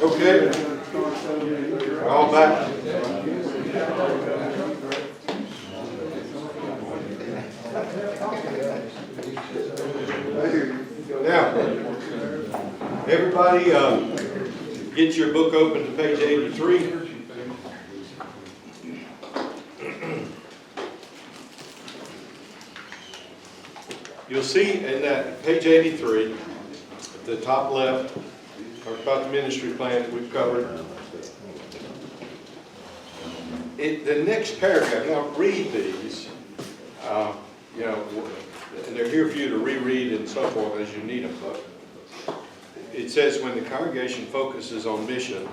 Okay, we're all back. Now, everybody get your book open to page 83. You'll see in that page 83, at the top left, talk about the ministry plan we've covered. The next paragraph, now read these, and they're here for you to reread and so forth as you need them. But it says when the congregation focuses on mission,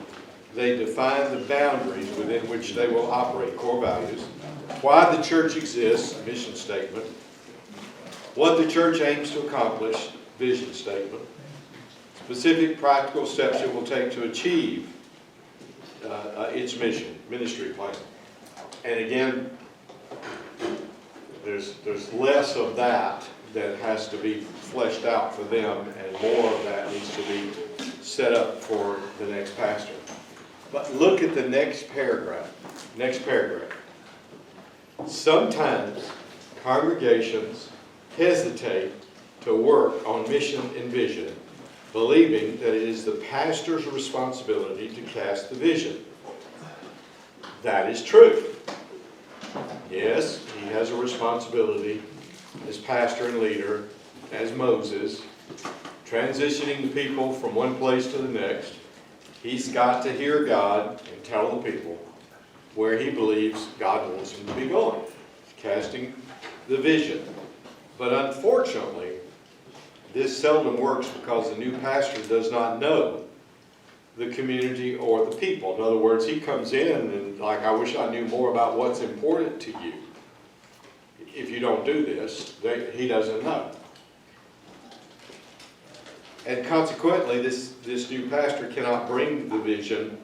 they define the boundaries within which they will operate, core values, why the church exists, mission statement, what the church aims to accomplish, vision statement, specific practical steps it will take to achieve its mission, ministry plan. And again, there's less of that has to be fleshed out for them, and more of that needs to be set up for the next pastor. But look at the next paragraph. Next paragraph. Sometimes congregations hesitate to work on mission and vision, believing that it is the pastor's responsibility to cast the vision. That is true. Yes, he has a responsibility as pastor and leader, as Moses, transitioning the people from one place to the next. He's got to hear God and tell the people where he believes God wants him to be going, casting the vision. But unfortunately, this seldom works because the new pastor does not know the community or the people. In other words, he comes in and like, I wish I knew more about what's important to you. If you don't do this, he doesn't know. And consequently, this new pastor cannot bring the vision.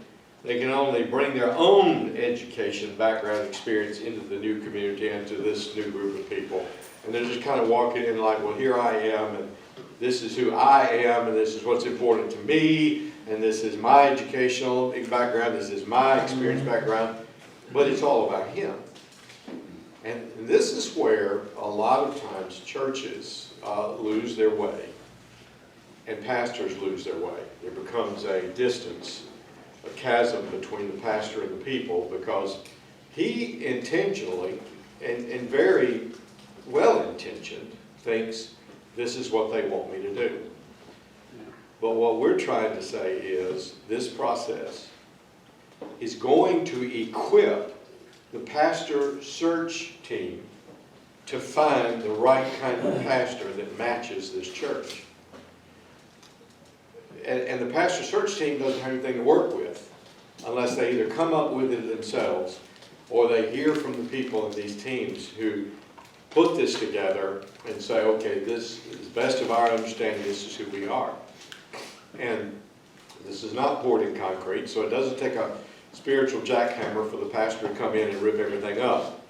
They can only bring their own education, background, experience into the new community and to this new group of people. And they're just kind of walking in like, well, here I am, and this is who I am, and this is what's important to me, and this is my educational background, this is my experience background, but it's all about him. And this is where a lot of times churches lose their way, and pastors lose their way. There becomes a distance, a chasm between the pastor and the people, because he intentionally and very well-intentioned thinks this is what they want me to do. But what we're trying to say is this process is going to equip the pastor search team to find the right kind of pastor that matches this church. And the pastor search team doesn't have anything to work with unless they either come up with it themselves or they hear from the people in these teams who put this together and say, okay, this is best of our understanding, this is who we are. And this is not poured in concrete, so it doesn't take a spiritual jackhammer for the pastor to come in and rip everything up.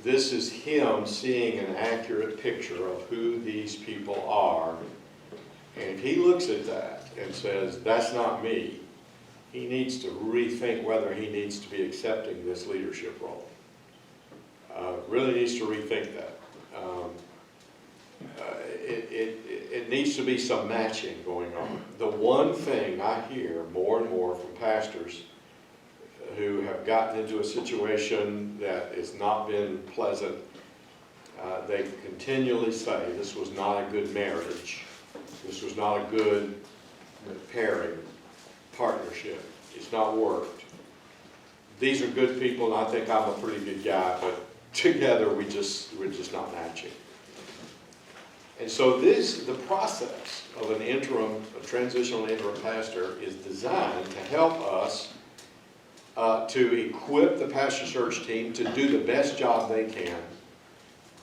This is him seeing an accurate picture of who these people are. And if he looks at that and says, that's not me, he needs to rethink whether he needs to be accepting this leadership role. Really needs to rethink that. It needs to be some matching going on. The one thing I hear more and more from pastors who have gotten into a situation that has not been pleasant, they continually say, this was not a good marriage. This was not a good pairing, partnership. It's not worked. These are good people, and I think I'm a pretty good guy, but together we're just not matching. And so the process of a transitional interim pastor is designed to help us to equip the pastor search team to do the best job they can,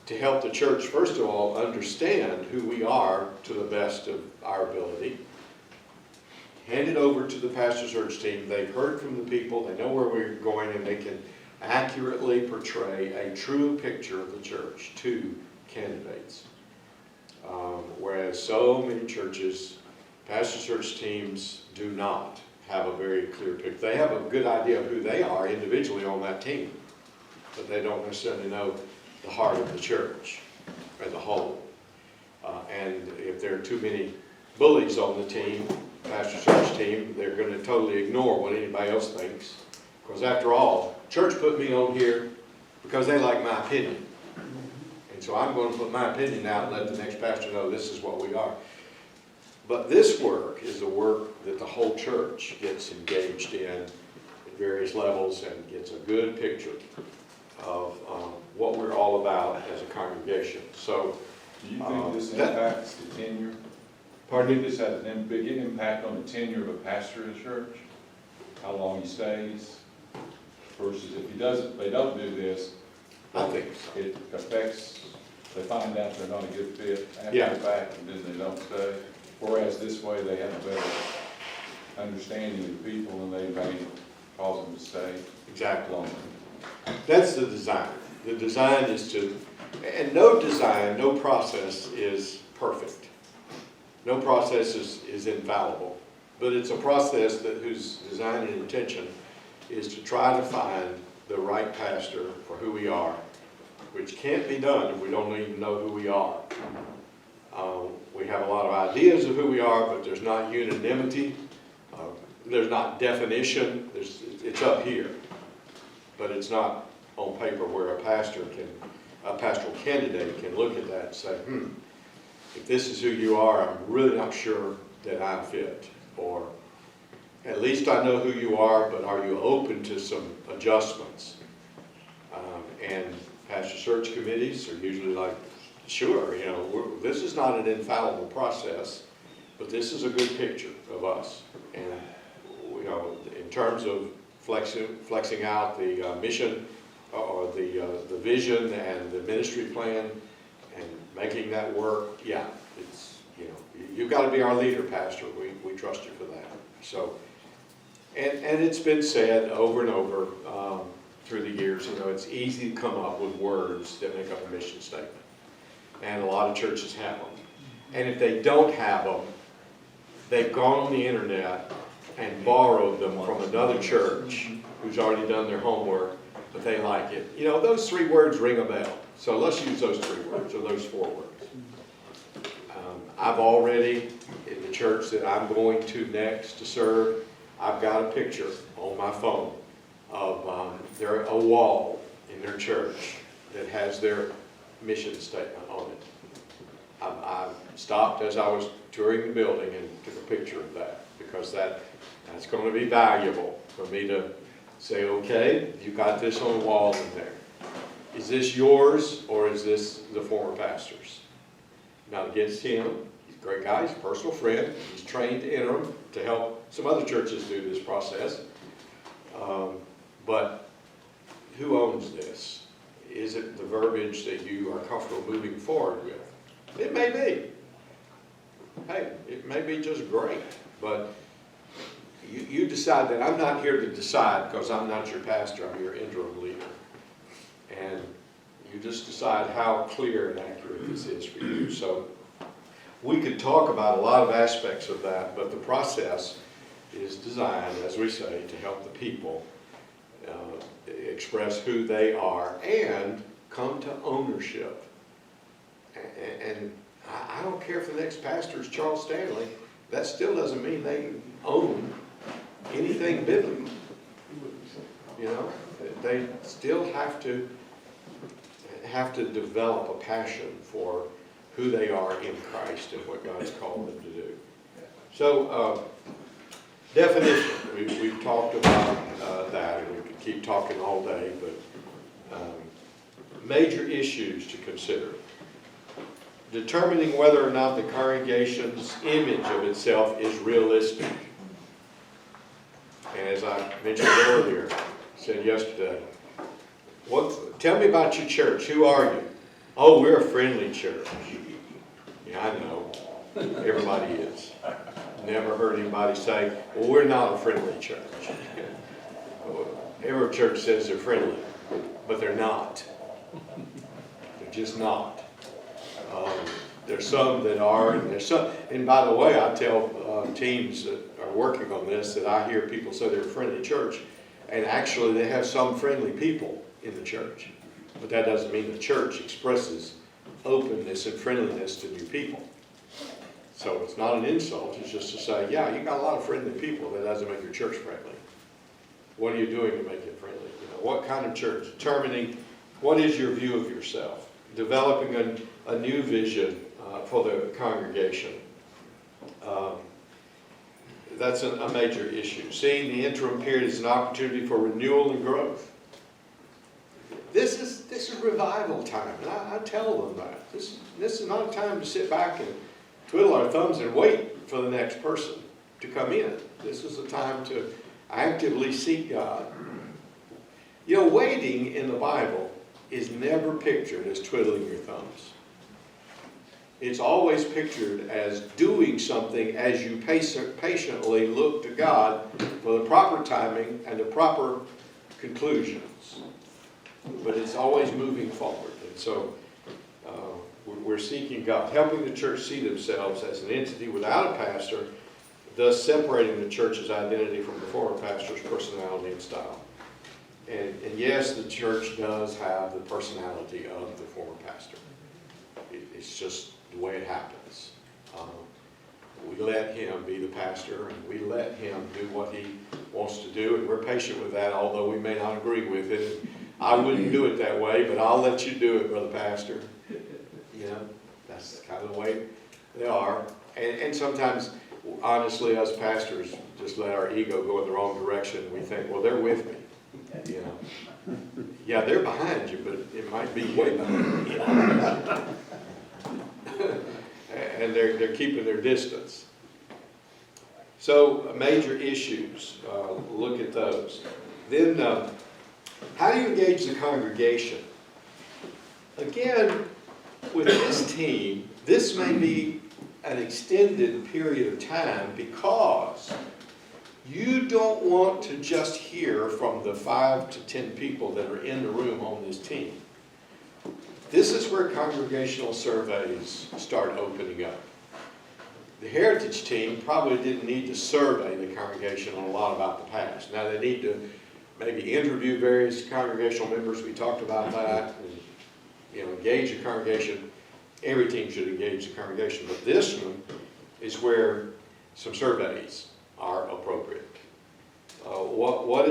to help the church, first of all, understand who we are to the best of our ability, hand it over to the pastor search team. They've heard from the people, they know where we're going, and they can accurately portray a true picture of the church to candidates. Whereas so many churches Pastor search teams do not have a very clear picture. They have a good idea of who they are individually on that team, but they don't necessarily know the heart of the church as a whole. And if there are too many bullies on the team, pastor search team, they're going to totally ignore what anybody else thinks. Because after all, church put me on here because they like my opinion. And so I'm going to put my opinion out and let the next pastor know this is what we are. But this work is the work that the whole church gets engaged in at various levels and gets a good picture of what we're all about as a congregation. So, do you think this impacts the tenure? Pardon me? Do you think this has a big impact on the tenure of a pastor in a church? How long he stays? Versus if he doesn't, they don't do this, I think so. it affects, they find out they're not a good fit after Yeah. the fact, and then they don't stay. Whereas this way, they have a better understanding of the people, and they may cause them to stay Exactly. longer. That's the design. The design is to, and no design, no process is perfect. No process is infallible, but it's a process that whose design and intention is to try to find the right pastor for who we are, which can't be done if we don't even know who we are. We have a lot of ideas of who we are, but there's not unanimity. There's not definition. It's up here, but it's not on paper where a pastoral candidate can look at that and say, if this is who you are, I'm really not sure that I'm fit. Or at least I know who you are, but are you open to some adjustments? And pastor search committees are usually like, sure, this is not an infallible process, but this is a good picture of us. And, in terms of flexing out the mission or the vision and the ministry plan and making that work, yeah, it's, you've got to be our leader, pastor. We trust you for that. So, and it's been said over and over through the years, it's easy to come up with words that make up a mission statement. And a lot of churches have them. And if they don't have them, they've gone on the internet and borrowed them from another church who's already done their homework, but they like it. Those 3 words ring a bell. So let's use those 3 words or those 4 words. I've already, in the church that I'm going to next to serve, I've got a picture on my phone of a wall in their church that has their mission statement on it. I stopped as I was touring the building and took a picture of that because that's going to be valuable for me to say, okay, you got this on the wall in there. Is this yours or is this the former pastor's? Not against him. He's a great guy. He's a personal friend. He's trained interim to help some other churches do this process. But who owns this? Is it the verbiage that you are comfortable moving forward with? It may be. Hey, it may be just great, but you decide that. I'm not here to decide because I'm not your pastor, I'm your interim leader. And you just decide how clear and accurate this is for you. So we could talk about a lot of aspects of that, but the process is designed, as we say, to help the people express who they are and come to ownership. And I don't care if the next pastor is Charles Stanley, that still doesn't mean they own anything biblical. They still have to develop a passion for who they are in Christ and what God has called them to do. So, definition, we've talked about that, and we could keep talking all day, but major issues to consider. Determining whether or not the congregation's image of itself is realistic. And as I mentioned earlier, said yesterday, tell me about your church. Who are you? Oh, we're a friendly church. Yeah, I know. Everybody is. Never heard anybody say, well, we're not a friendly church. Every church says they're friendly, but they're not. They're just not. There's some that are, and there's some. And by the way, I tell the teams that are working on this that I hear people say they're a friendly church, and actually they have some friendly people in the church. But that doesn't mean the church expresses openness and friendliness to new people. So it's not an insult, it's just to say, yeah, you got a lot of friendly people, that doesn't make your church friendly. What are you doing to make it friendly? You know, what kind of church? Determining what is your view of yourself. Developing a new vision for the congregation. That's a major issue. Seeing the interim period as an opportunity for renewal and growth. This is revival time, and I tell them that. This is not a time to sit back and twiddle our thumbs and wait for the next person to come in. This is a time to actively seek God. You know, waiting in the Bible is never pictured as twiddling your thumbs. It's always pictured as doing something as you patiently look to God for the proper timing and the proper conclusions. But it's always moving forward. And so we're seeking God, helping the church see themselves as an entity without a pastor, thus separating the church's identity from the former pastor's personality and style. And yes, the church does have the personality of the former pastor. It's just the way it happens. We let him be the pastor, and we let him do what he wants to do, and we're patient with that, although we may not agree with it. I wouldn't do it that way, but I'll let you do it, Brother Pastor. You know, that's kind of the way they are. And sometimes, honestly, us pastors just let our ego go in the wrong direction. We think, well, they're with me. You know, yeah, they're behind you, but it might be way behind you. And they're keeping their distance. So major issues, look at those. Then, how do you engage the congregation? Again, with this team, this may be an extended period of time because you don't want to just hear from the 5 to 10 people that are in the room on this team. This is where congregational surveys start opening up. The Heritage team probably didn't need to survey the congregation on a lot about the past. Now they need to maybe interview various congregational members. We talked about that. And, you know, engage the congregation. Every team should engage the congregation, but this one is where some surveys are appropriate. What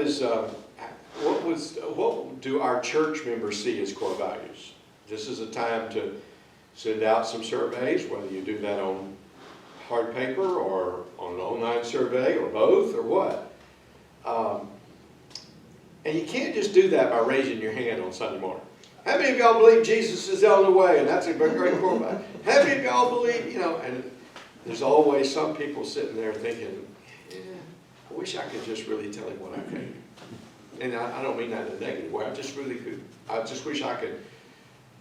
do our church members see as core values? This is a time to send out some surveys, whether you do that on hard paper or on an online survey or both or what. And you can't just do that by raising your hand on Sunday morning. How many of y'all believe Jesus is the only way? And that's a great core value. How many of y'all believe, you know, and there's always some people sitting there thinking, yeah, I wish I could just really tell him what I think. And I don't mean that in a negative way. I just wish I could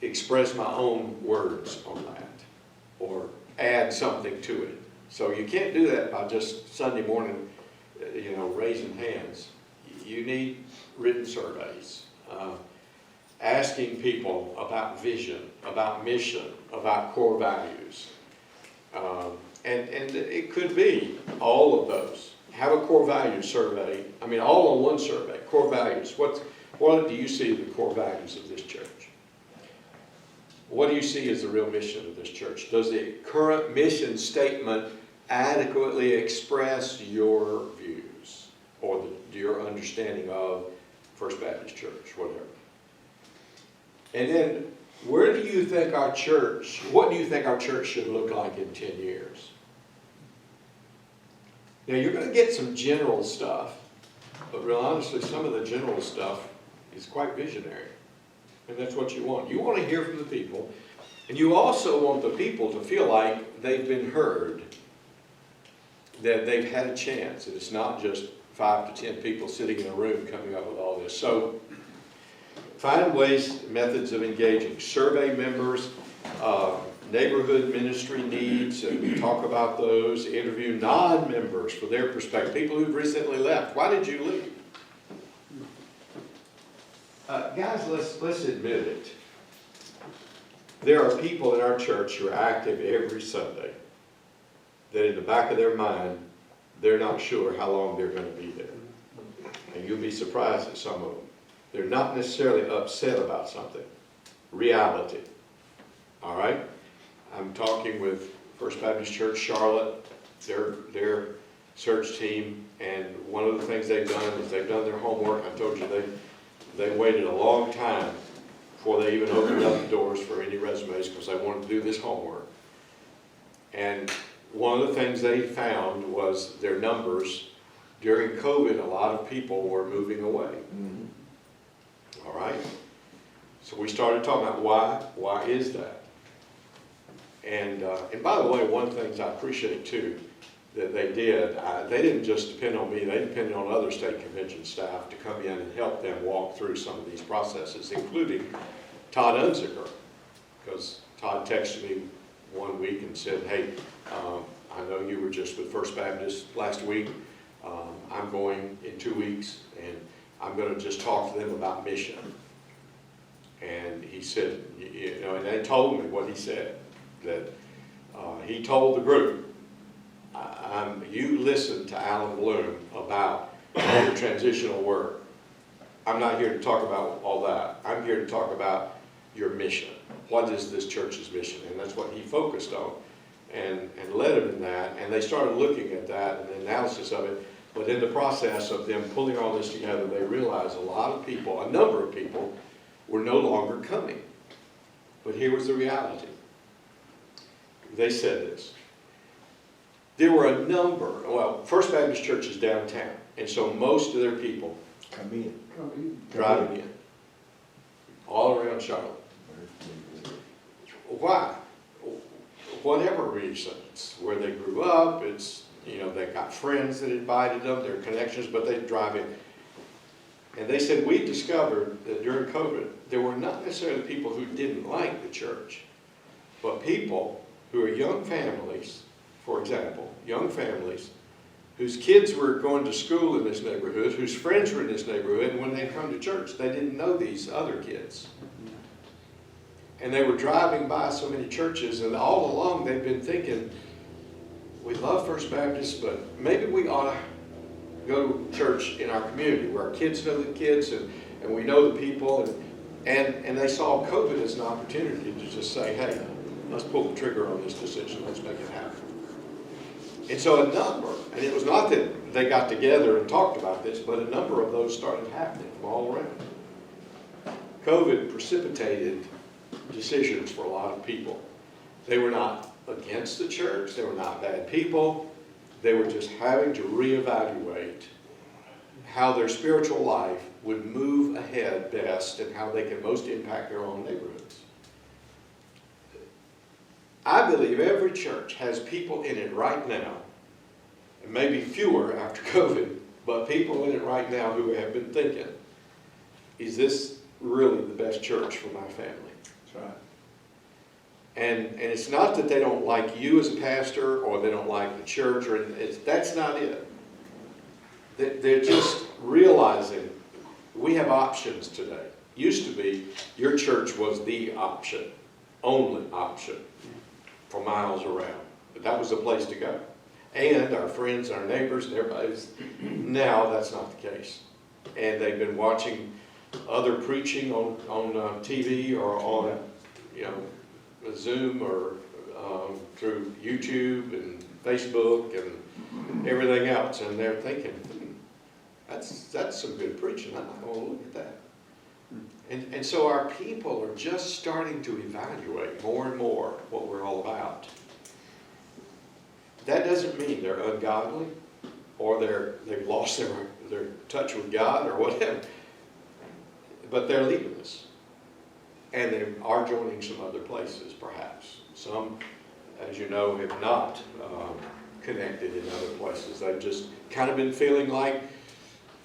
express my own words on that or add something to it. So you can't do that by just Sunday morning, you know, raising hands. You need written surveys, asking people about vision, about mission, about core values. And it could be all of those. Have a core values survey. I mean, all on one survey, core values. What do you see the core values of this church? What do you see as the real mission of this church? Does the current mission statement adequately express your views or your understanding of First Baptist Church, whatever? And then, what do you think our church should look like in 10 years? Now, you're going to get some general stuff, but real honestly, some of the general stuff is quite visionary. And that's what you want. You want to hear from the people, and you also want the people to feel like they've been heard, that they've had a chance, and it's not just 5 to 10 people sitting in a room coming up with all this. So, find ways, methods of engaging. Survey members, neighborhood ministry needs, and we talk about those. Interview non-members for their perspective, people who've recently left. Why did you leave? Guys, let's admit it. There are people in our church who are active every Sunday that in the back of their mind, they're not sure how long they're going to be there. And you'll be surprised at some of them. They're not necessarily upset about something. Reality. All right? I'm talking with First Baptist Church Charlotte, their search team, and one of the things they've done is they've done their homework. I told you they waited a long time before they even opened up the doors for any resumes because they wanted to do this homework. And one of the things they found was their numbers. During COVID, a lot of people were moving away. Mm-hmm. All right? So we started talking about why is that? And by the way, one of the things I appreciate too, that they did, they didn't just depend on me, they depended on other state convention staff to come in and help them walk through some of these processes, including Todd Unzicker, because Todd texted me one week and said, hey, I know you were just with First Baptist last week. I'm going in 2 weeks, and I'm going to just talk to them about mission. And he said, you know, and they told me what he said, that he told the group, you listen to Allan Blume about the transitional work. I'm not here to talk about all that. I'm here to talk about your mission. What is this church's mission? And that's what he focused on and led them in that. And they started looking at that and the analysis of it. But in the process of them pulling all this together, they realized a lot of people, a number of people, were no longer coming. But here was the reality. They said this. There were a number, well, First Baptist Church is downtown, and so most of their people driving in, all around Charlotte. Why? Whatever reasons, where they grew up, it's, you know, they got friends that invited them, their connections, but they drive in. And they said, we discovered that during COVID, there were not necessarily people who didn't like the church, but people who are young families, for example, young families whose kids were going to school in this neighborhood, whose friends were in this neighborhood, and when they come to church, they didn't know these other kids. And they were driving by so many churches, and all along they've been thinking, we love First Baptist, but maybe we ought to go to church in our community where our kids know the kids and we know the people. And they saw COVID as an opportunity to just say, hey, let's pull the trigger on this decision, let's make it happen. And so a number, and it was not that they got together and talked about this, but a number of those started happening from all around. COVID precipitated decisions for a lot of people. They were not against the church, they were not bad people, they were just having to reevaluate how their spiritual life would move ahead best and how they can most impact their own neighborhoods. I believe every church has people in it right now, and maybe fewer after COVID, but people in it right now who have been thinking, is this really the best church for my family? That's right. And it's not that they don't like you as a pastor or they don't like the church, or that's not it. They're just realizing we have options today. Used to be your church was the option, only option for miles around. But that was the place to go. And our friends, our neighbors, and everybody's, now that's not the case. And they've been watching other preaching on TV or on, you know, Zoom or through YouTube and Facebook and everything else, and they're thinking, that's some good preaching. I'm not going to look at that. And so our people are just starting to evaluate more and more what we're all about. That doesn't mean they're ungodly or they've lost their touch with God or whatever, but they're leaving us. And they are joining some other places, perhaps. Some, as you know, have not connected in other places. They've just kind of been feeling like,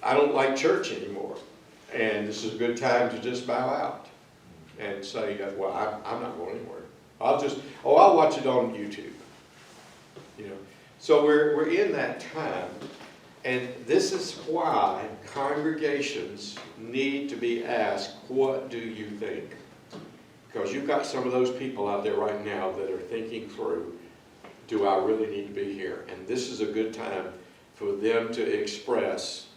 I don't like church anymore. And this is a good time to just bow out and say, well, I'm not going anywhere. I'll watch it on YouTube. You know. So we're in that time. And this is why congregations need to be asked, what do you think? Because you've got some of those people out there right now that are thinking through, do I really need to be here? And this is a good time for them to express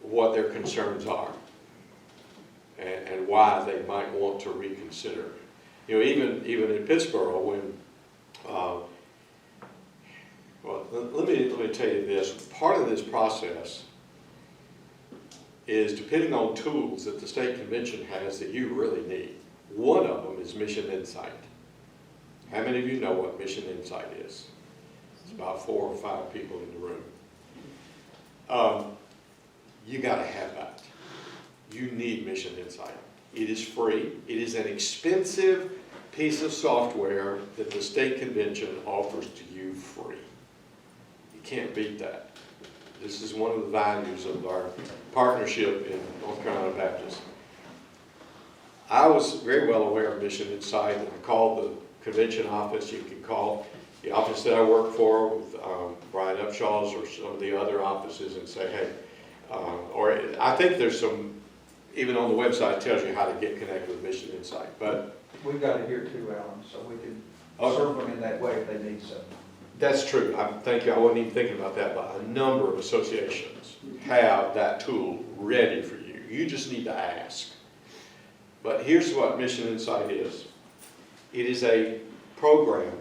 what their concerns are and why they might want to reconsider. You know, even in Pittsburgh, when well, let me tell you this. Part of this process is depending on tools that the state convention has that you really need. One of them is Mission Insight. How many of you know what Mission Insight is? It's about 4 or 5 people in the room. You got to have that. You need Mission Insight. It is free. It is an expensive piece of software that the state convention offers to you free. You can't beat that. This is one of the values of our partnership in North Carolina Baptist. I was very well aware of Mission Insight, and I called the convention office. You can call the office that I work for with Brian Upshaw's or some of the other offices and say, hey, or I think there's some, even on the website, it tells you how to get connected with Mission Insight. But we've got it here too, Allan, so we can serve them in that way if they need something. that's true. Thank you. I wasn't even thinking about that, but a number of associations have that tool ready for you. You just need to ask. But here's what Mission Insight is. It is a program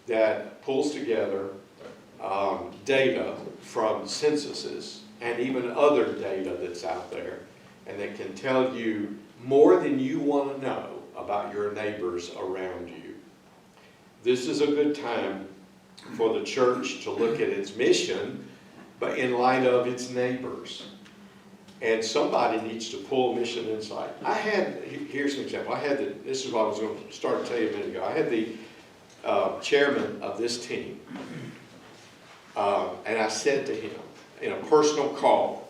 that pulls together data from censuses and even other data that's out there, and that can tell you more than you want to know about your neighbors around you. This is a good time for the church to look at its mission, but in light of its neighbors. And somebody needs to pull Mission Insight. Here's an example. This is what I was going to start to tell you a minute ago. I had the chairman of this team, and I said to him in a personal call,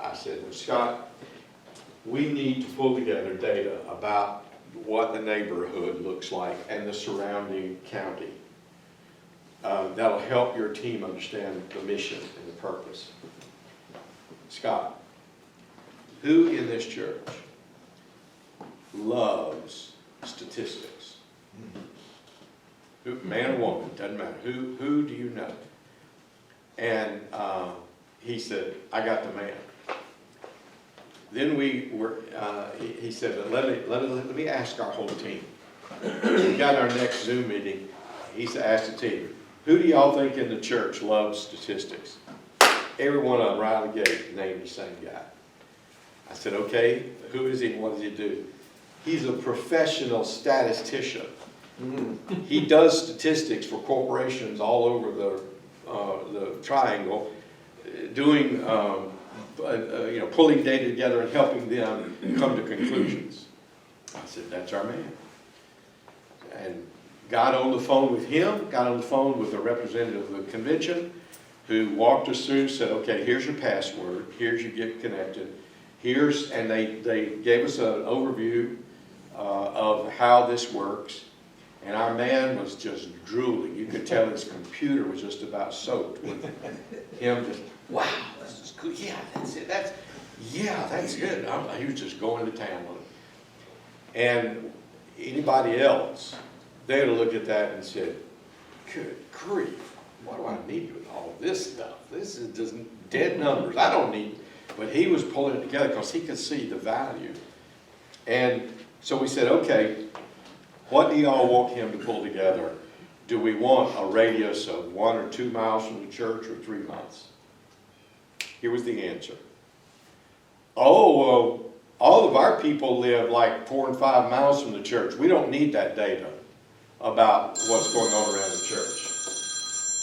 I said, Scott, we need to pull together data about what the neighborhood looks like and the surrounding county. That'll help your team understand the mission and the purpose. Scott, who in this church loves statistics? Man or woman, doesn't matter. Who do you know? And he said, I got the man. Then he said, let me ask our whole team. We got our next Zoom meeting. He asked the team, who do y'all think in the church loves statistics? Every one of them right out of the gate named the same guy. I said, okay, who is he and what does he do? He's a professional statistician. He does statistics for corporations all over the triangle, doing, pulling data together and helping them come to conclusions. I said, that's our man. And got on the phone with him, got on the phone with a representative of the convention who walked us through, said, okay, here's your password, here's your get connected, and they gave us an overview of how this works. And our man was just drooling. You could tell his computer was just about soaked with him just, wow, this is good. Yeah, that's it. That's good. He was just going to town on it. And anybody else, they would have looked at that and said, good grief, what do I need with all this stuff? This is just dead numbers. I don't need, but he was pulling it together because he could see the value. And so we said, okay, what do y'all want him to pull together? Do we want a radius of 1 or 2 miles from the church or 3 miles? Here was the answer. Oh, well, all of our people live like 4 and 5 miles from the church. We don't need that data about what's going on around the church.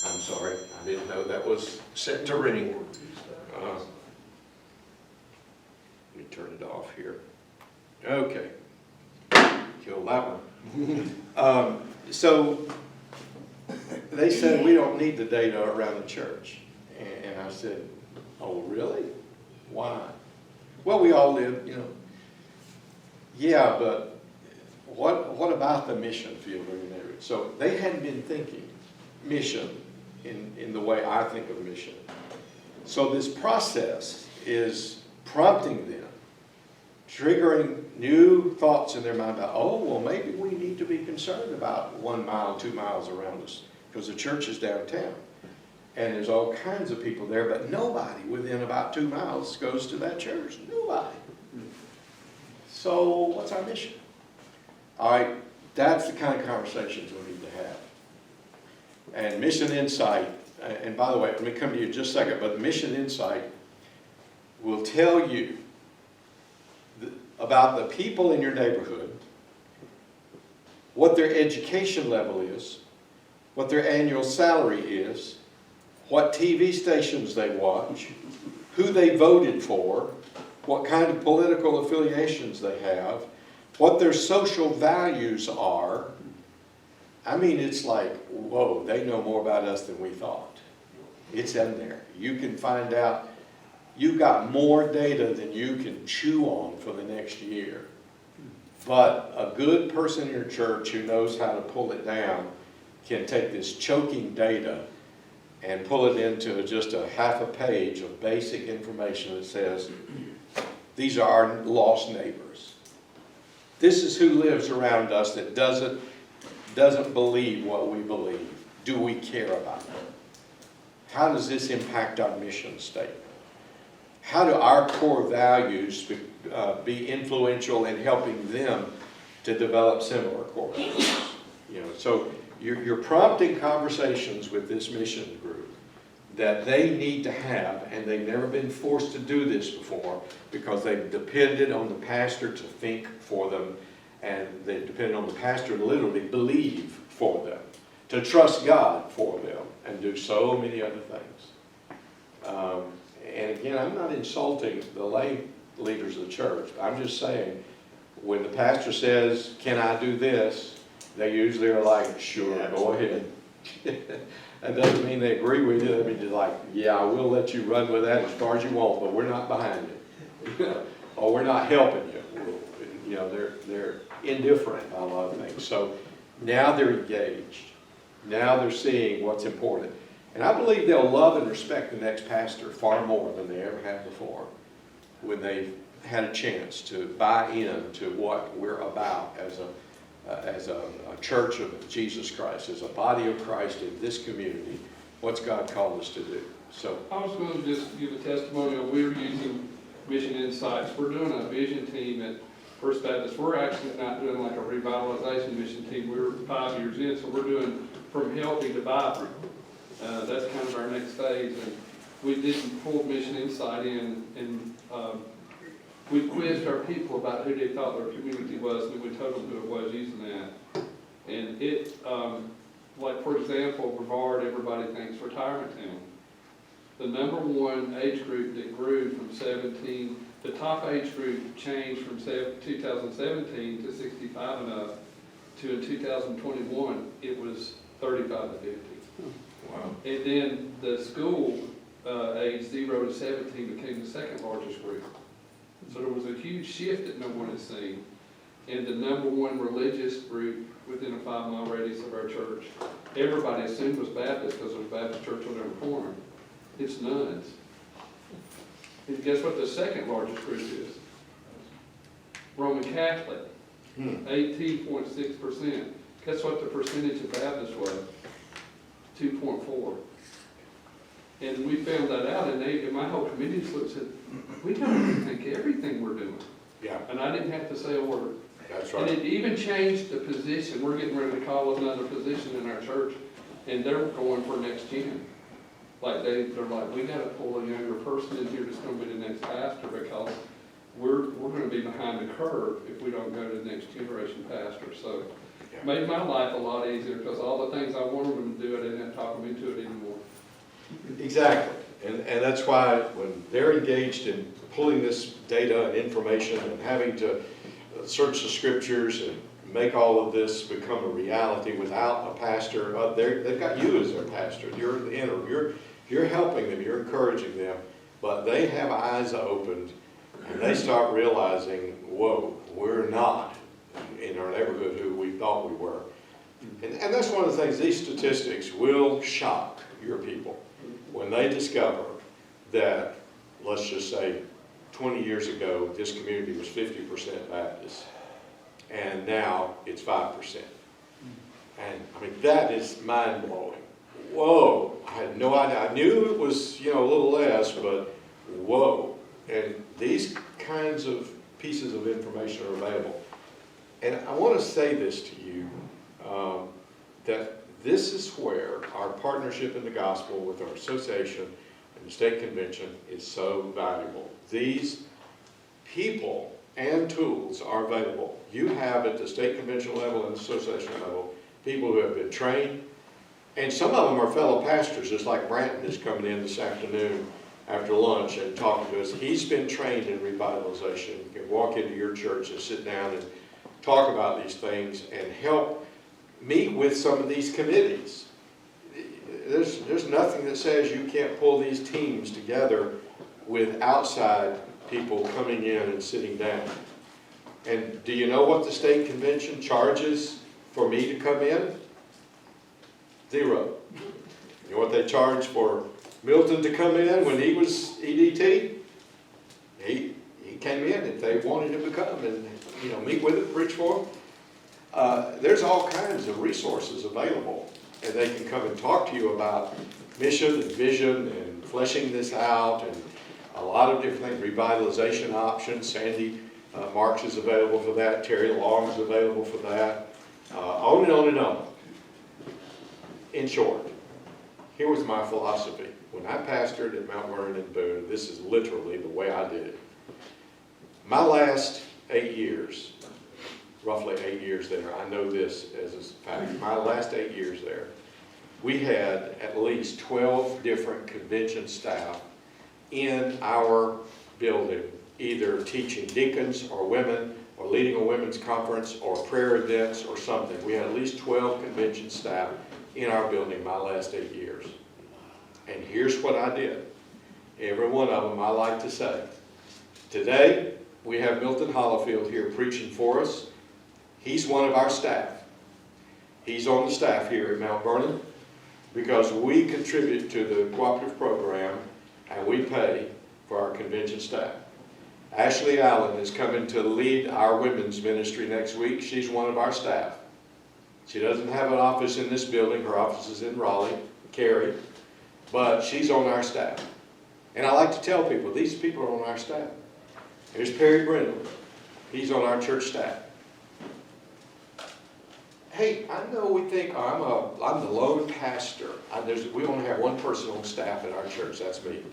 I'm sorry, I didn't know that was set to ring. Let me turn it off here. Okay, kill that one. So they said we don't need the data around the church. And I said, oh really? Why? Well, we all live, Yeah, but what about the mission field in the neighborhood? So they hadn't been thinking mission in the way I think of mission. So this process is prompting them, triggering new thoughts in their mind about, oh, well, maybe we need to be concerned about 1 mile, 2 miles around us. because the church is downtown. And there's all kinds of people there, but nobody within about 2 miles goes to that church. Nobody. So what's our mission? All right, that's the kind of conversations we need to have. And Mission Insight, and by the way, let me come to you in just a second, but Mission Insight will tell you about the people in your neighborhood, what their education level is, what their annual salary is, what TV stations they watch, who they voted for, what kind of political affiliations they have, what their social values are. I mean, it's like, whoa, they know more about us than we thought. It's in there. You can find out, you've got more data than you can chew on for the next year. But a good person in your church who knows how to pull it down can take this choking data and pull it into just a half a page of basic information that says, these are our lost neighbors. This is who lives around us that doesn't believe what we believe. Do we care about them? How does this impact our mission statement? How do our core values be influential in helping them to develop similar core values? So you're prompting conversations with this mission group that they need to have, and they've never been forced to do this before because they've depended on the pastor to think for them, and they've depended on the pastor to literally believe for them, to trust God for them, and do so many other things. And again, I'm not insulting the lay leaders of the church. I'm just saying, when the pastor says, can I do this? They usually are like, sure, go ahead. That doesn't mean they agree with you. I mean, they're like, yeah, I will let you run with that as far as you want, but we're not behind it. Or we're not helping you. They're indifferent on a lot of things. So now they're engaged. Now they're seeing what's important. And I believe they'll love and respect the next pastor far more than they ever have before, when they've had a chance to buy in to what we're about as a church of Jesus Christ, as a body of Christ in this community. What's God called us to do? So I was going to just give a testimonial. We're using Mission Insights. We're doing a vision team at First Baptist. We're actually not doing like a revitalization mission team. We're 5 years in, so we're doing from healthy to vibrant. That's kind of our next phase. And we didn't pull Mission Insight in, and we quizzed our people about who they thought their community was, and we told them who it was using that. And it, like for example, Brevard, everybody thinks retirement town. The #1 age group that grew from 17, the top age group changed from 2017 to 65 and up, to in 2021, it was 35 to 50. wow. And then the school age 0 to 17 became the second largest group. So there was a huge shift that no one had seen. And the #1 religious group within a 5-mile radius of our church, everybody assumed was Baptist because there was a Baptist church on every corner. It's nuns. And guess what the second largest group is? Roman Catholic, 18.6%. Guess what the percentage of Baptists was? 2.4. And we found that out, and my whole committee looked and said, we don't think everything we're doing. Yeah, And I didn't have to say a word. that's And right. it even changed the position. We're getting ready to call another position in our church, and they're going for next gen. Like they're like, we gotta pull a younger person in here that's gonna be the next pastor, because we're gonna be behind the curve if we don't go to the next generation pastor. So it made my life a lot easier, because all the things I wanted them to do, I didn't have to talk them into it anymore. Exactly. And that's why when they're engaged in pulling this data and information and having to search the scriptures and make all of this become a reality without a pastor, they've got you as their pastor. You're the interim. You're helping them. You're encouraging them. But they have eyes opened, and they start realizing, whoa, we're not in our neighborhood who we thought we were. And that's one of the things, these statistics will shock your people when they discover that, let's just say, 20 years ago, this community was 50% Baptist, and now it's 5%. And I mean, that is mind-blowing. whoa, I had no idea. I knew it was, a little less, but whoa. And these kinds of pieces of information are available. And I want to say this to you, that this is where our partnership in the gospel with our association and the state convention is so valuable. These people and tools are available. You have at the state convention level and association level, people who have been trained, and some of them are fellow pastors, just like Branton is coming in this afternoon after lunch and talking to us. He's been trained in revitalization. You can walk into your church and sit down and talk about these things and help meet with some of these committees. There's nothing that says you can't pull these teams together with outside people coming in and sitting down. And do you know what the state convention charges for me to come in? $0. You know what they charge for Milton to come in when he was EDT? He came in if they wanted him to come and meet with him, preach for him. There's all kinds of resources available, and they can come and talk to you about mission and vision and fleshing this out and a lot of different things, revitalization options. Sandy Marks is available for that. Terry Long is available for that. On and on and on. In short, here was my philosophy. When I pastored at Mount Vernon and Boone, this is literally the way I did it. My last 8 years, roughly 8 years there, I know this as a fact, my last 8 years there, we had at least 12 different convention staff in our building, either teaching deacons or women, or leading a women's conference, or prayer events, or something. We had at least 12 convention staff in our building my last 8 years. And here's what I did. Every one of them I like to say. Today, we have Milton Hollifield here preaching for us. He's one of our staff. He's on the staff here at Mount Vernon because we contribute to the cooperative program and we pay for our convention staff. Ashley Allan is coming to lead our women's ministry next week. She's one of our staff. She doesn't have an office in this building. Her office is in Raleigh, Cary, but she's on our staff. And I like to tell people, these people are on our staff. Here's Perry Brindle. He's on our church staff. Hey, I know we think I'm the lone pastor. We only have one person on staff at our church. That's me.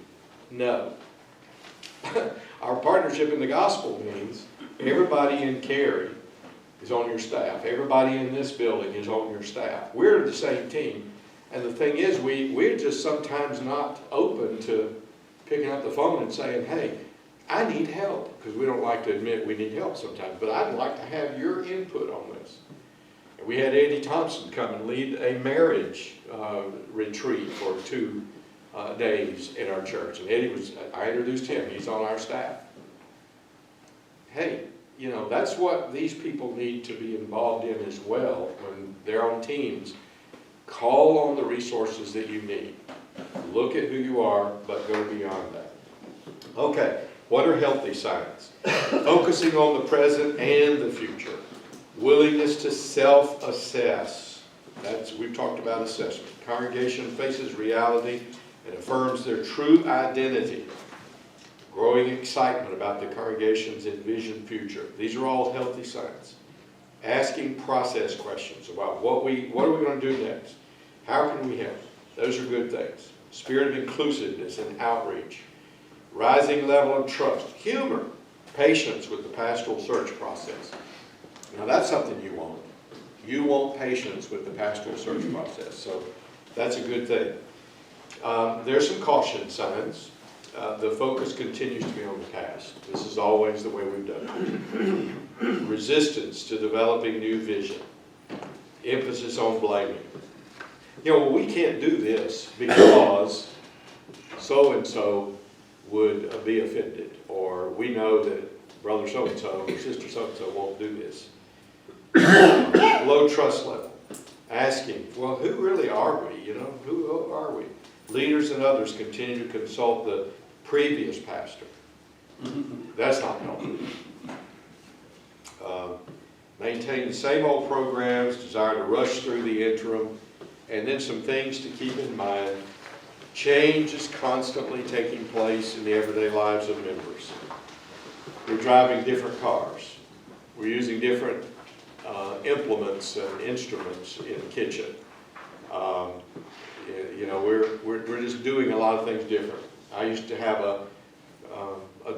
No. Our partnership in the gospel means everybody in Cary is on your staff. Everybody in this building is on your staff. We're the same team. And the thing is, we're just sometimes not open to picking up the phone and saying, hey, I need help. Because we don't like to admit we need help sometimes. But I'd like to have your input on this. And we had Eddie Thompson come and lead a marriage retreat for 2 days in our church. And I introduced him. He's on our staff. Hey, that's what these people need to be involved in as well when they're on teams. Call on the resources that you need. Look at who you are, but go beyond that. Okay, what are healthy signs? Focusing on the present and the future. Willingness to self-assess. We've talked about assessment. Congregation faces reality and affirms their true identity. Growing excitement about the congregation's envisioned future. These are all healthy signs. Asking process questions about what are we going to do next? How can we help? Those are good things. Spirit of inclusiveness and outreach. Rising level of trust. Humor. Patience with the pastoral search process. Now that's something you want. You want patience with the pastoral search process. So that's a good thing. There's some caution signs. The focus continues to be on the past. This is always the way we've done it. Resistance to developing new vision. Emphasis on blaming. We can't do this because so-and-so would be offended, or we know that brother so-and-so or sister so-and-so won't do this. Low trust level. Asking, well, who really are we? Who are we? Leaders and others continue to consult the previous pastor. That's not helpful. Maintain the same old programs, desire to rush through the interim, And then some things to keep in mind. Change is constantly taking place in the everyday lives of members. We're driving different cars. We're using different implements and instruments in the kitchen. You know, we're just doing a lot of things different. I used to have a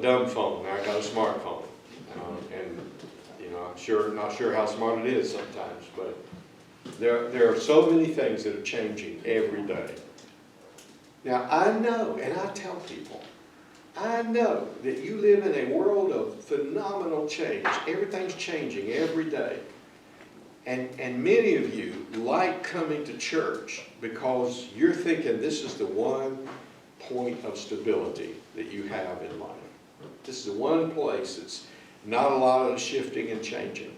dumb phone. Now I got a smartphone, and you know, not sure how smart it is sometimes, but there are so many things that are changing every day. Now I know, and I tell people, I know that you live in a world of phenomenal change. Everything's changing every day. And many of you like coming to church because you're thinking this is the one point of stability that you have in life. This is the one place that's not a lot of shifting and changing.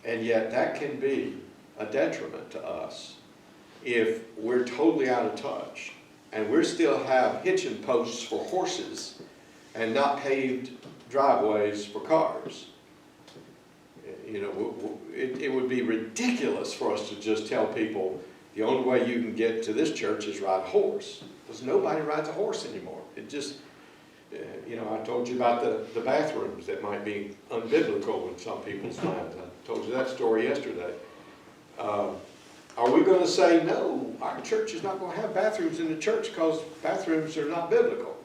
And yet that can be a detriment to us if we're totally out of touch and we still have hitching posts for horses and not paved driveways for cars. You know, it would be ridiculous for us to just tell people the only way you can get to this church is ride a horse. Because nobody rides a horse anymore. It just, you know, I told you about the bathrooms that might be unbiblical in some people's minds. I told you that story yesterday. Are we going to say, no, our church is not going to have bathrooms in the church because bathrooms are not biblical?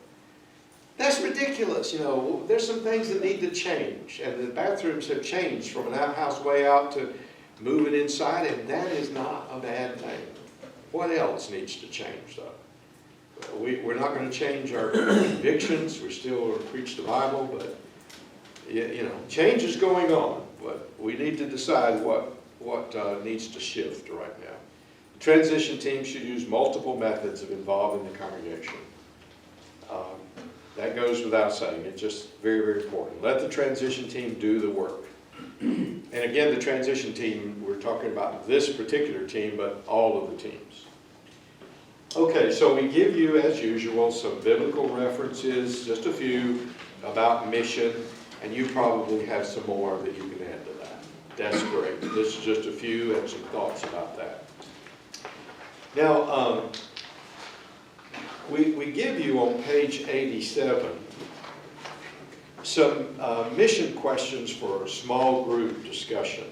That's ridiculous. You know, there's some things that need to change, and the bathrooms have changed from an outhouse way out to moving inside, and that is not a bad thing. What else needs to change, though? We're not going to change our convictions. We still preach the Bible, but you know, change is going on. But we need to decide what needs to shift right now. The transition team should use multiple methods of involving the congregation. That goes without saying. It's just very, very important. Let the transition team do the work. And again, the transition team, we're talking about this particular team, but all of the teams. Okay, so we give you, as usual, some biblical references, just a few about mission, and you probably have some more that you can add to that. That's great. This is just a few and some thoughts about that. Now, we give you on page 87 some mission questions for a small group discussion.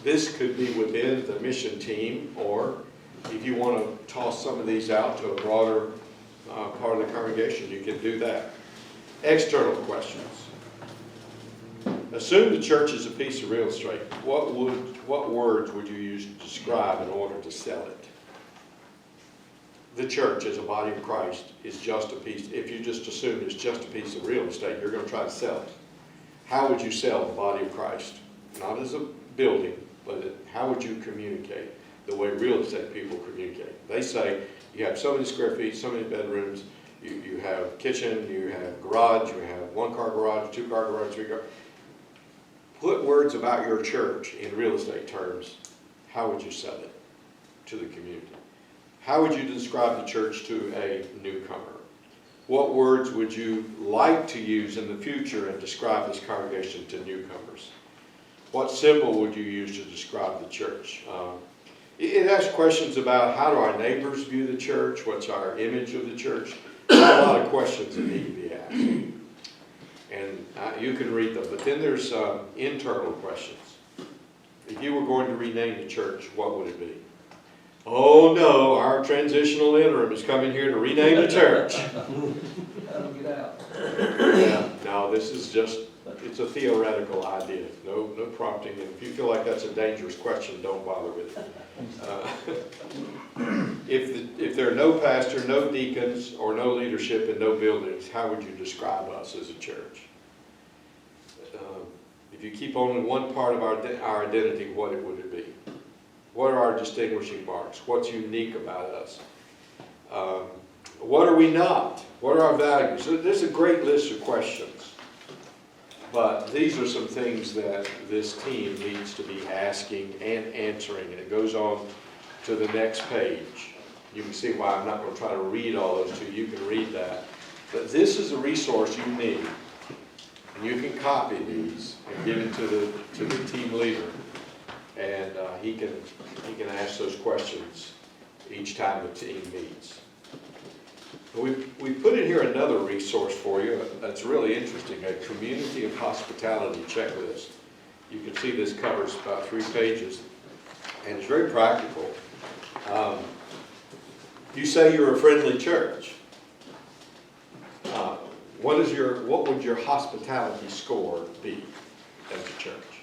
This could be within the mission team, or if you want to toss some of these out to a broader part of the congregation, you can do that. External questions. Assume the church is a piece of real estate. What words would you use to describe in order to sell it? The church as a body of Christ is just a piece. If you just assume it's just a piece of real estate, you're going to try to sell it. How would you sell the body of Christ? Not as a building, but how would you communicate the way real estate people communicate? They say you have so many square feet, so many bedrooms, you have kitchen, you have garage, you have 1-car garage, 2-car garage, 3-car. Put words about your church in real estate terms. How would you sell it to the community? How would you describe the church to a newcomer? What words would you like to use in the future and describe this congregation to newcomers? What symbol would you use to describe the church? It asks questions about how do our neighbors view the church? What's our image of the church? There's a lot of questions that need to be asked. And you can read them. But then there's internal questions. If you were going to rename the church, what would it be? Oh no, our Transitional Interim is coming here to rename the church. That'll get out. Yeah, no, this is just, it's a theoretical idea. No prompting. And if you feel like that's a dangerous question, don't bother with it. If there are no pastor, no deacons, or no leadership and no buildings, how would you describe us as a church? If you keep only one part of our identity, what would it be? What are our distinguishing marks? What's unique about us? What are we not? What are our values? There's a great list of questions. But these are some things that this team needs to be asking and answering. And it goes on to the next page. You can see why I'm not going to try to read all those to you. You can read that. But this is a resource you need. And you can copy these and give it to the team leader. and he can ask those questions each time the team meets. We put in here another resource for you that's really interesting, a community of hospitality checklist. You can see this covers about 3 pages, and it's very practical. You say you're a friendly church. What would your hospitality score be as a church?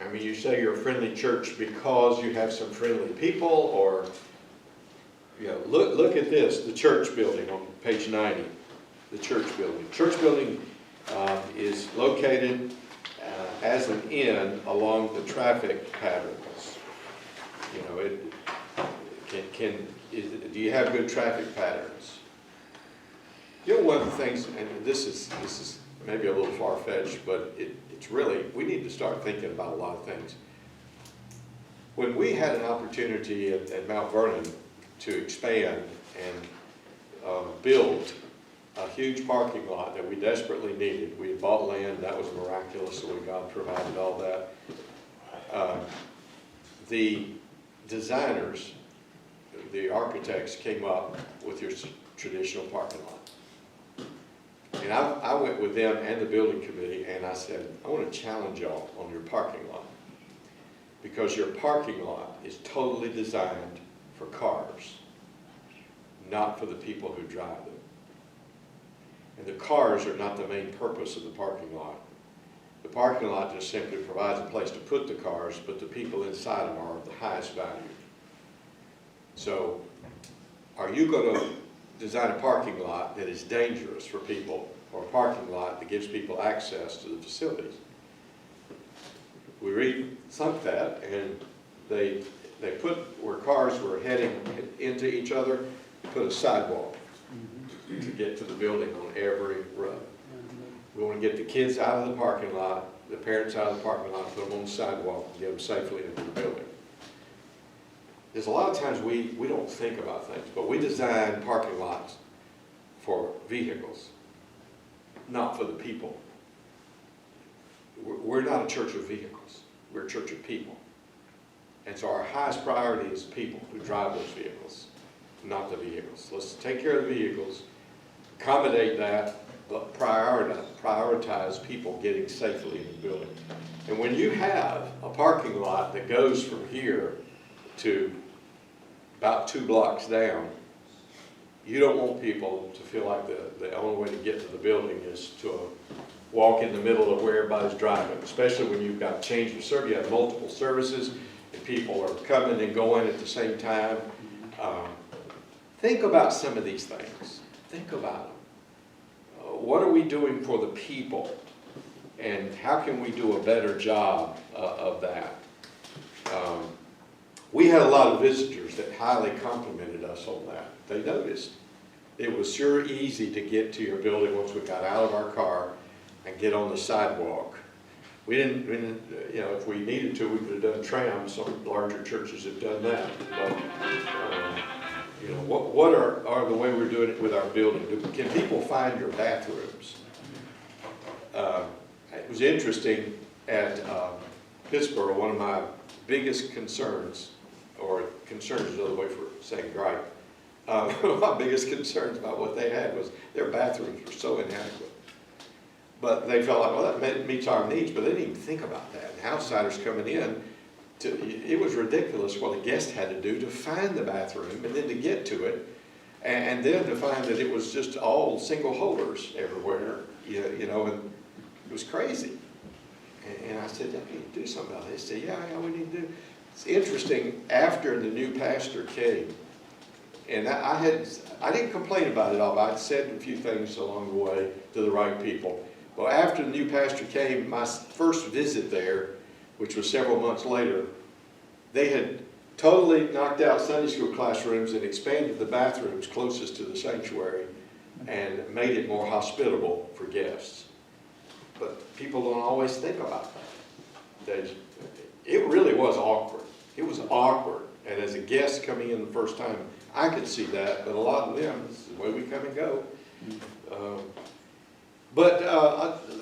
I mean, you say you're a friendly church because you have some friendly people, or look at this, the church building on page 90. The church building. Church building is located as an inn along the traffic patterns. Do you have good traffic patterns? One of the things, and this is maybe a little far-fetched, but it's really, we need to start thinking about a lot of things. When we had an opportunity at Mount Vernon to expand and build a huge parking lot that we desperately needed, we had bought land, that was miraculous, so God provided all that. The designers, the architects came up with your traditional parking lot. And I went with them and the building committee, and I said, I want to challenge y'all on your parking lot, because your parking lot is totally designed for cars, not for the people who drive them. And the cars are not the main purpose of the parking lot. The parking lot just simply provides a place to put the cars, but the people inside them are of the highest value. So, are you going to design a parking lot that is dangerous for people, or a parking lot that gives people access to the facilities? We re-thunk that, and they put, where cars were heading into each other, put a sidewalk to get to the building on every road. We want to get the kids out of the parking lot, the parents out of the parking lot, put them on the sidewalk, and get them safely into the building. There's a lot of times we don't think about things, but we design parking lots for vehicles, not for the people. We're not a church of vehicles. We're a church of people. And so our highest priority is people who drive those vehicles, not the vehicles. Let's take care of the vehicles, accommodate that, but prioritize people getting safely in the building. And when you have a parking lot that goes from here to about 2 blocks down, you don't want people to feel like the only way to get to the building is to walk in the middle of where everybody's driving, especially when you've got change of service, you have multiple services, and people are coming and going at the same time. Think about some of these things. Think about them. What are we doing for the people? And how can we do a better job of that? We had a lot of visitors that highly complimented us on that. They noticed. It was sure easy to get to your building once we got out of our car and get on the sidewalk. We didn't, if we needed to, we could have done trams. Some larger churches have done that. But, what are the way we're doing it with our building? Can people find your bathrooms? It was interesting at Pittsburgh, one of my biggest concerns, or concerns is another way for saying gripe, one of my biggest concerns about what they had was their bathrooms were so inadequate. But they felt like, well, that meets our needs, but they didn't even think about that. And outsiders coming in, it was ridiculous what a guest had to do to find the bathroom and then to get to it, and then to find that it was just all single holders everywhere, and it was crazy. And I said, I need to do something about this. They said, yeah, we need to do. It's interesting, after the new pastor came, and I didn't complain about it all, but I'd said a few things along the way to the right people. Well, after the new pastor came, my first visit there, which was several months later, they had totally knocked out Sunday school classrooms and expanded the bathrooms closest to the sanctuary and made it more hospitable for guests. But people don't always think about that. It really was awkward. It was awkward. And as a guest coming in the first time, I could see that, but a lot of them, this is the way we come and go.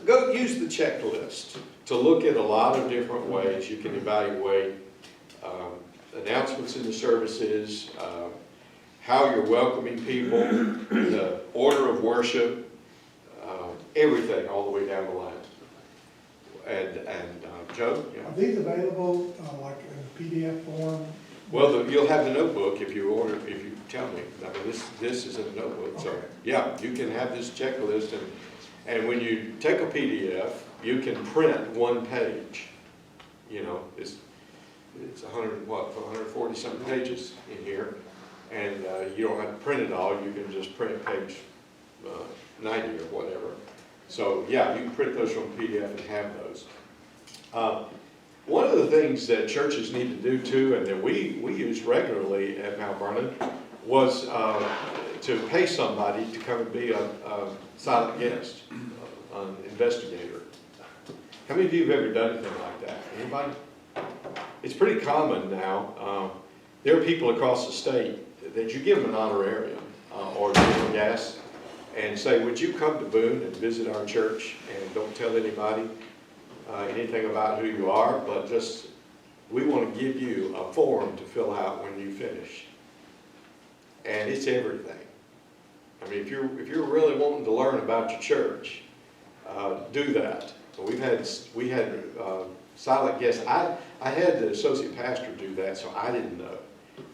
Go use the checklist to look at a lot of different ways. You can evaluate announcements in the services, how you're welcoming people, the order of worship, everything all the way down the line. And Joe? Yeah. Are these available, like in PDF form? Well, you'll have the notebook if you order, if you tell me. I mean, this is in the notebook, so, Okay. yeah, you can have this checklist, and when you take a PDF, you can print one page. You know, it's 140 something pages in here, and you don't have to print it all, you can just print page 90 or whatever. So, yeah, you can print those from PDF and have those. One of the things that churches need to do too, and that we use regularly at Mount Vernon, was to pay somebody to come and be a silent guest, an investigator. How many of you have ever done anything like that? Anybody? It's pretty common now. There are people across the state that you give them an honorarium or give them gas and say, would you come to Boone and visit our church and don't tell anybody anything about who you are, but just, we want to give you a form to fill out when you finish. And it's everything. I mean, if you're really wanting to learn about your church, do that. We had silent guests. I had the associate pastor do that, so I didn't know.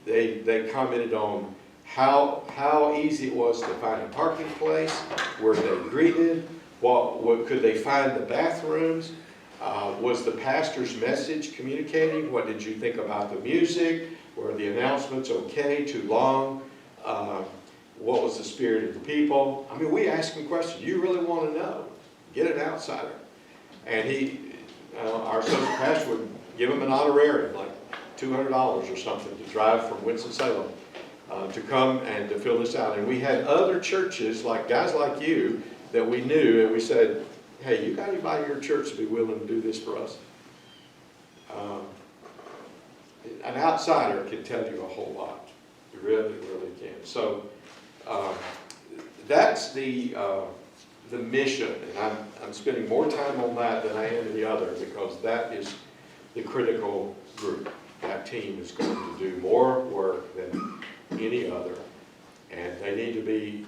They commented on how easy it was to find a parking place, were they greeted, what could they find the bathrooms, was the pastor's message communicating, what did you think about the music, were the announcements okay, too long, what was the spirit of the people. I mean, we ask them questions. You really want to know, get an outsider. And our associate pastor would give him an honorarium, like $200 or something, to drive from Winston-Salem to come and to fill this out. And we had other churches, like guys like you, that we knew, and we said, hey, you got anybody in your church to be willing to do this for us? An outsider can tell you a whole lot. You really, really can. So that's the mission, and I'm spending more time on that than I am any other, because that is the critical group. That team is going to do more work than any other, and they need to be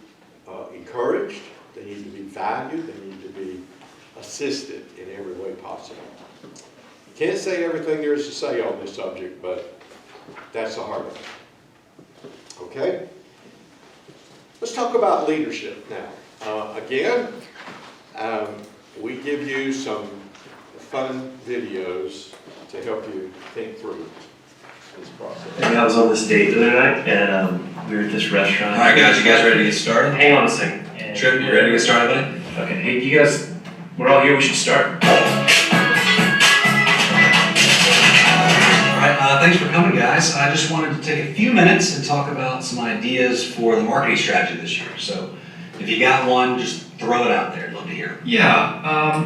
encouraged, they need to be valued, they need to be assisted in every way possible. Can't say everything there is to say on this subject, but that's the heart of it. Okay? Let's talk about leadership now. Again, we give you some fun videos to help you think through this process. I was on this date the other night, and we were at this restaurant. All right, guys, you guys ready to get started? Hang on a second. Trip, you ready to get started, buddy? Okay, hey, you guys, we're all here, we should start. All right, thanks for coming, guys. I just wanted to take a few minutes and talk about some ideas for the marketing strategy this year. So if you got one, just throw it out there. I'd love to hear. Yeah,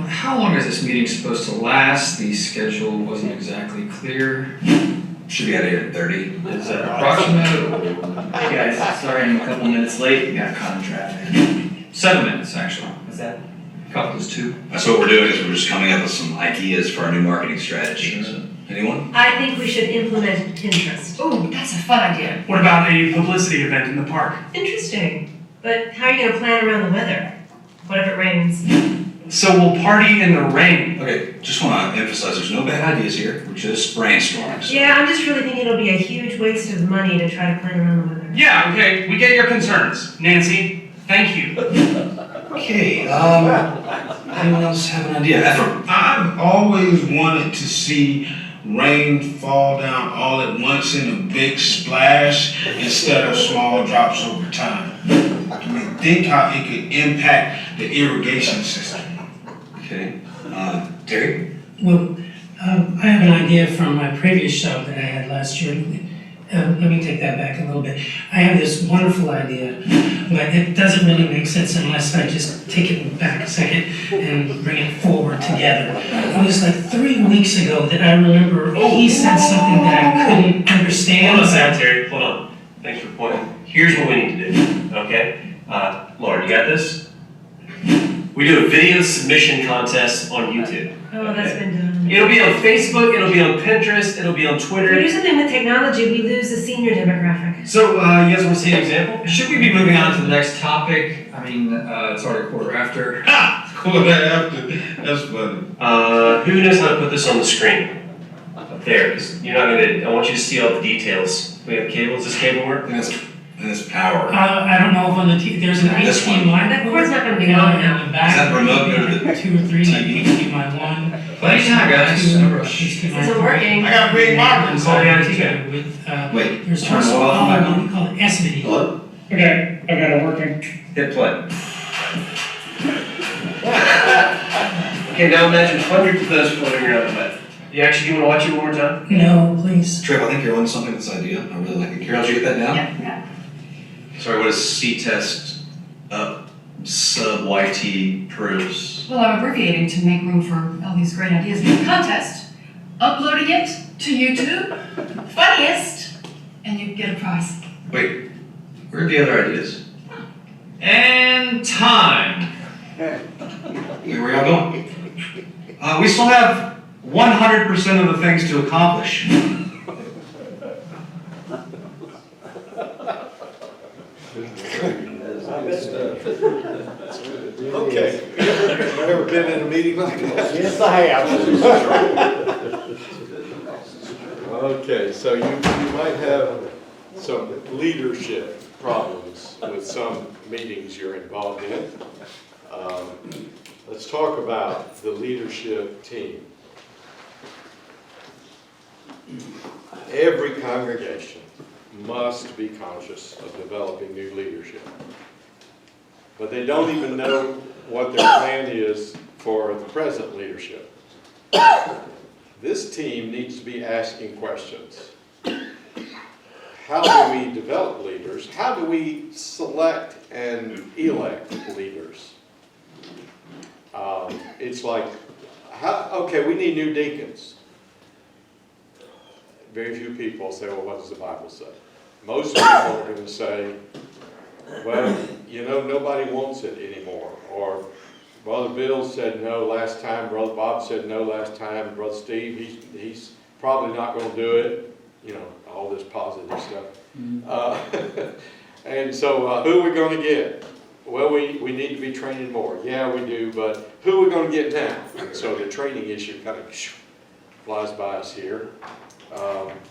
how long is this meeting supposed to last? The schedule wasn't exactly clear. Should be out of here at 30. Is that Approximate? Hey guys, sorry I'm a couple minutes late, we got caught in traffic. 7 minutes, actually. What's that? Couple is 2. That's what we're doing, is we're just coming up with some ideas for our new marketing strategy. So, anyone? I think we should implement Pinterest. Oh, that's a fun idea. What about a publicity event in the park? Interesting. But how are you going to plan around the weather? What if it rains? So we'll party in the rain. Okay, just want to emphasize there's no bad ideas here. We're just brainstorming. So. Yeah, I'm just really thinking it'll be a huge waste of money to try to plan around the weather. Yeah, okay, we get your concerns. Nancy, thank you. Okay, anyone else have an idea? Ephraim? I've always wanted to see rain fall down all at once in a big splash instead of small drops over time. I mean, think how it could impact the irrigation system. Okay, Terry? Well, I have an idea from my previous show that I had last year. Let me take that back a little bit. I have this wonderful idea, but it doesn't really make sense unless I just take it back a second and bring it forward together. It was like 3 weeks ago that I remember he said something that I couldn't understand. Hold on a second, Terry, hold on. Thanks for pointing. Here's what we need to do, okay? Lauren, you got this? We do a video submission contest on YouTube. Oh, that's been done. It'll be on Facebook, it'll be on Pinterest, it'll be on If we Twitter. do something with technology, we lose the senior demographic. So, you guys want to see an example? Should we be moving on to the next topic? I mean, it's already quarter after. Quarter after, that's funny. Who knows how to put this on the screen? Up there, because you're not gonna, I want you to see all the details. We have cable, does this cable work? And it's power. I don't know if on the there's an This one. HDMI. That cord's not gonna be long enough. In the back. Is that remote go to the 2 or 3, like TV? HDMI 1. Plenty of time, guys. No rush. HDMI It's working. I got a big marker. Call me on TV. With, Wait, there's turn it also, off, what Michael. do you call it, SVID. Hello? Okay, I've got it working. Hit play. Okay, now imagine hundreds of those floating around the web. You actually, you wanna watch it one more time? No, please. Trev, I think you're on something with this idea. I really like it. Carol, did you get that down? Yeah. Sorry, what is C-test sub YT proofs? Well, I'm abbreviating to make room for all these great ideas. The contest, uploading it to YouTube, funniest, and you get a prize. Wait, where are the other ideas? And time. Where are y'all going? We still have 100% of the things to accomplish. Okay. Ever been in a meeting like that? Yes, I have. Okay, so you might have some leadership problems with some meetings you're involved in. Let's talk about the leadership team. Every congregation must be conscious of developing new leadership. But they don't even know what their plan is for the present leadership. This team needs to be asking questions. How do we develop leaders? How do we select and elect leaders? It's like, okay, we need new deacons. Very few people say, well, what does the Bible say? Most people are going to say, well, you know, nobody wants it anymore. Or Brother Bill said no last time, Brother Bob said no last time, Brother Steve, he's probably not going to do it. You know, all this positive stuff. And so who are we going to get? Well, we need to be training more. Yeah, we do, but who are we going to get now? And so the training issue kind of flies by us here.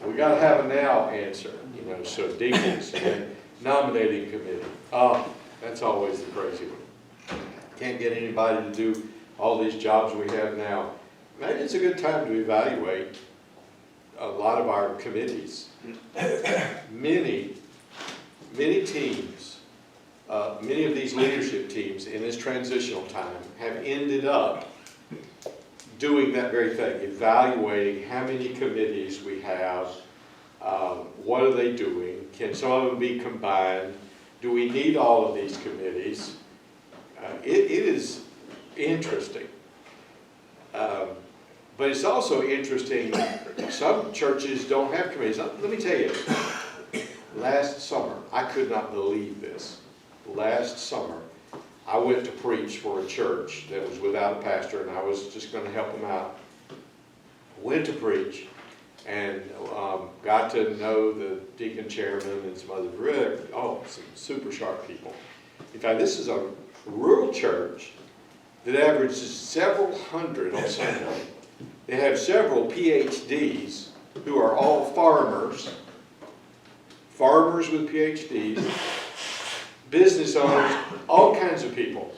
We got to have a now answer, you know, so deacons and nominating committee. That's always the crazy one. Can't get anybody to do all these jobs we have now. Maybe it's a good time to evaluate a lot of our committees. Many teams, many of these leadership teams in this transitional time have ended up doing that very thing, evaluating how many committees we have, what are they doing, can some of them be combined, do we need all of these committees? It is interesting. But it's also interesting, some churches don't have committees. Let me tell you, last summer, I could not believe this. Last summer, I went to preach for a church that was without a pastor, and I was just going to help them out. Went to preach, and got to know the deacon chairman and some other some super sharp people. In fact, this is a rural church that averages several hundred on Sunday. They have several PhDs who are all farmers with PhDs, business owners, all kinds of people.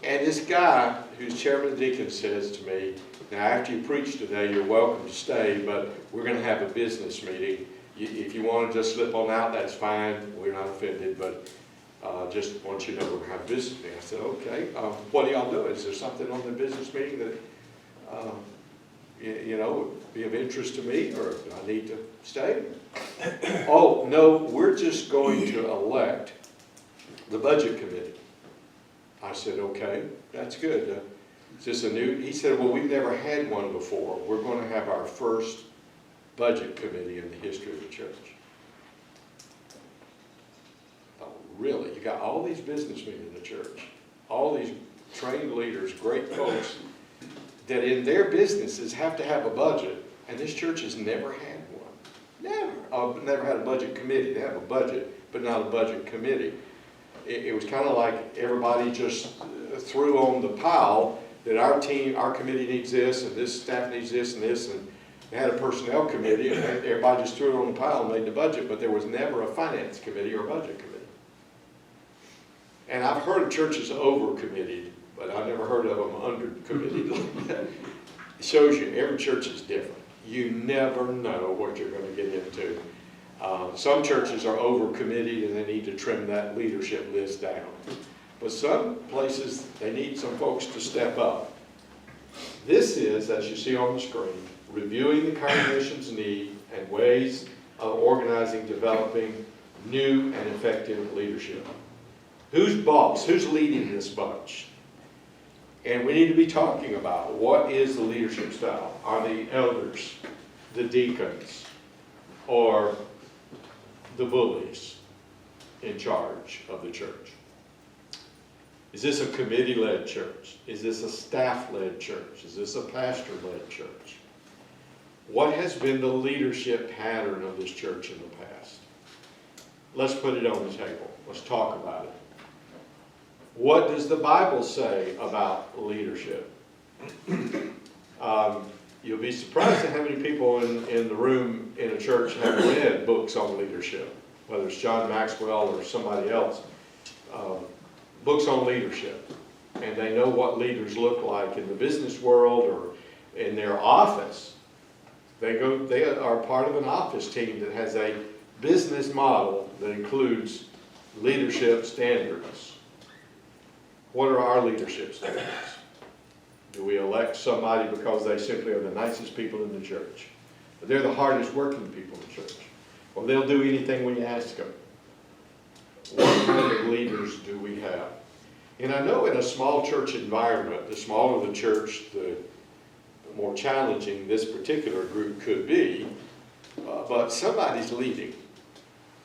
And this guy, who's chairman of the deacon, says to me, now after you preach today, you're welcome to stay, but we're going to have a business meeting. If you want to just slip on out, that's fine. We're not offended, but just want you to know we're going to have a business meeting. I said, okay, what do y'all do? Is there something on the business meeting that, you know, would be of interest to me, or do I need to stay? Oh, no, we're just going to elect the budget committee. I said, okay, that's good. Is this a new? He said, well, we've never had one before. We're going to have our first budget committee in the history of the church. Oh, really? You got all these businessmen in the church. all these trained leaders, great folks, that in their businesses have to have a budget, and this church has never had one. Never. Never had a budget committee. They have a budget, but not a budget committee. It was kind of like everybody just threw on the pile that our team, our committee needs this, and this staff needs this and this, and they had a personnel committee, and everybody just threw it on the pile and made the budget, but there was never a finance committee or a budget committee. And I've heard of churches over-committed, but I've never heard of them under-committed. It shows you every church is different. You never know what you're going to get into. Some churches are over-committed and they need to trim that leadership list down. But some places, they need some folks to step up. This is, as you see on the screen, reviewing the congregation's need and ways of organizing, developing new and effective leadership. Who's boss? Who's leading this bunch? And we need to be talking about what is the leadership style. Are the elders, the deacons, or the bullies in charge of the church? Is this a committee-led church? Is this a staff-led church? Is this a pastor-led church? What has been the leadership pattern of this church in the past? Let's put it on the table. Let's talk about it. What does the Bible say about leadership? You'll be surprised at how many people in the room in a church have read books on leadership, whether it's John Maxwell or somebody else. Books on leadership. And they know what leaders look like in the business world or in their office. They are part of an office team that has a business model that includes leadership standards. What are our leadership standards? Do we elect somebody because they simply are the nicest people in the church? But they're the hardest working people in the church. Well, they'll do anything we ask them. What kind of leaders do we have? And I know in a small church environment, the smaller the church, the more challenging this particular group could be, but somebody's leading.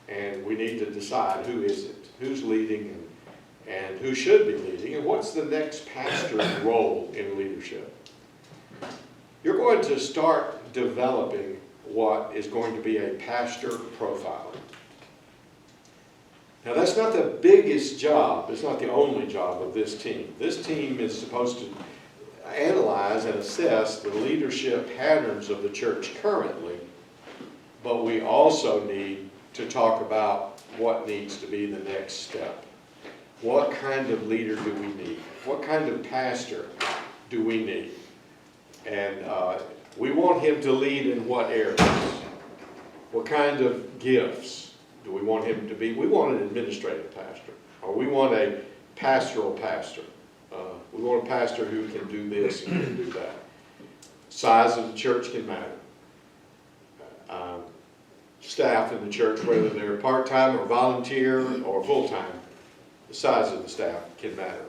And we need to decide who is it, who's leading, and who should be leading, and what's the next pastor's role in leadership. You're going to start developing what is going to be a pastor profile. Now that's not the biggest job, it's not the only job of this team. This team is supposed to analyze and assess the leadership patterns of the church currently, but we also need to talk about what needs to be the next step. What kind of leader do we need? What kind of pastor do we need? And we want him to lead in what areas? What kind of gifts do we want him to be? We want an administrative pastor, or we want a pastoral pastor. We want a pastor who can do this and can do that. Size of the church can matter. Staff in the church, whether they're part-time or volunteer or full-time, the size of the staff can matter.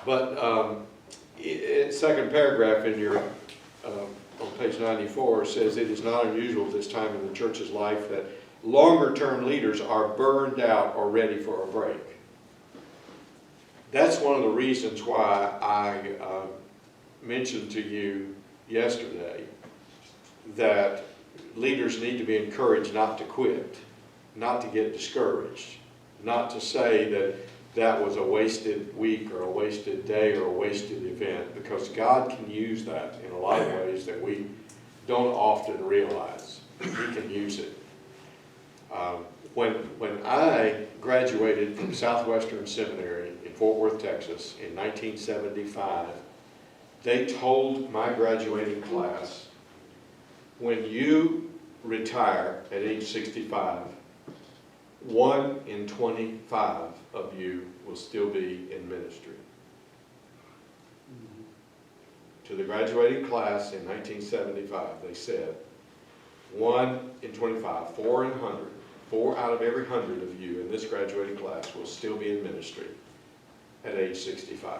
But second paragraph in your, on page 94 says, it is not unusual at this time in the church's life that longer-term leaders are burned out or ready for a break. That's one of the reasons why I mentioned to you yesterday that leaders need to be encouraged not to quit, not to get discouraged, not to say that that was a wasted week or a wasted day or a wasted event, because God can use that in a lot of ways that we don't often realize. He can use it. When I graduated from Southwestern Seminary in Fort Worth, Texas in 1975, they told my graduating class, when you retire at age 65, 1 in 25 of you will still be in ministry. To the graduating class in 1975, they said, 1 in 25, 4 in 100, 4 out of every 100 of you in this graduating class will still be in ministry at age 65.